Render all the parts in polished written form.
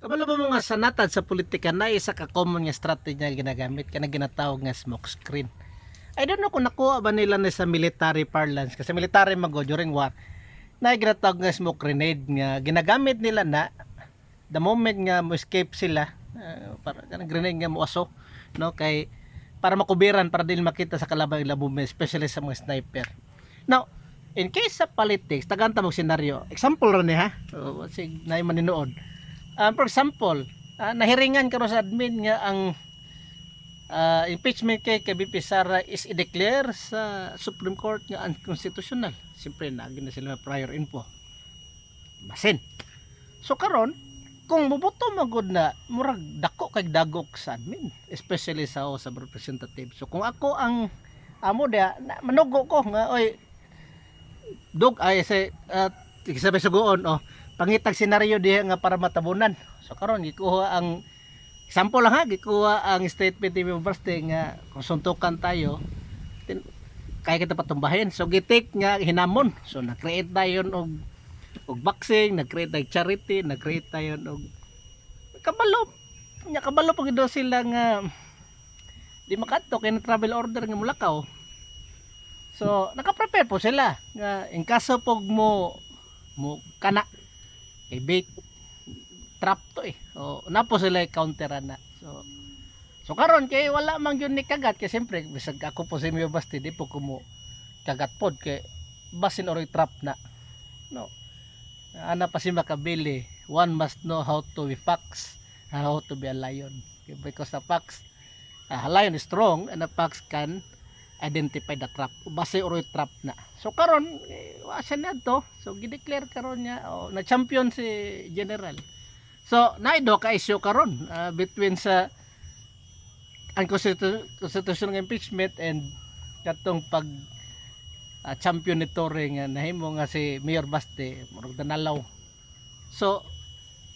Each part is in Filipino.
Kabalo ba mga sanatad sa politika na isa ka common nga strategy nga ginagamit kana ginatawag nga smoke screen. I don't know kung nakuha ba nila na sa military parlance kasi military mago during war na ginatawag nga smoke grenade nga ginagamit nila na the moment nga mo escape sila para kanang grenade nga moaso no kay para makubiran para dili makita sa kalabang labume especially sa mga sniper. Now, in case sa politics taganta mo senaryo. Example ron ni ha. So, sig na maninood. For example, nahiringan karon sa admin nga ang impeachment kay VP Sara is i-declare sa Supreme Court nga unconstitutional. Siyempre naging na sila prior info. Basin. So karon kung bubuto magud na murag dako kay dagok sa admin, especially sa representative. So kung ako ang amo dia manugo ko nga oy dog ay sabi sugoon pangitag senaryo diha nga para matabunan. So karon gikuha ang example lang ha, gikuha ang State PTV University nga kung suntukan tayo kaya kita patumbahin. So gitik nga hinamon. So na-create tayo og boxing, na-create tayo charity, na-create tayo og kabalo pag do sila nga di makadto kay travel order nga Mulakaw. So naka-prepare po sila nga in kaso pog mo kana kay bait trap to so napo sila counteran na so karon kay wala man gyud ni kagat kay siyempre bisag ako po sa Mio Basti di po ko mo kagat pod kay basin oroy trap na no ana pa si makabili. One must know how to be fox and how to be a lion because the fox a lion is strong and the fox can identify the trap base oroy trap na so karon asa na to so gideclare karon niya na champion si General. So naido ka issue karon between sa unconstitutional impeachment and katong pag champion ni Torre nga nahimo nga si Mayor Baste murag danalaw. So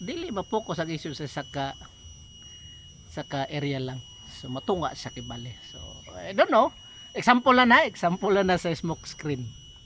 dili ma-focus ang issue sa saka area lang so matunga sa kibali. So I don't know, example na sa smoke screen.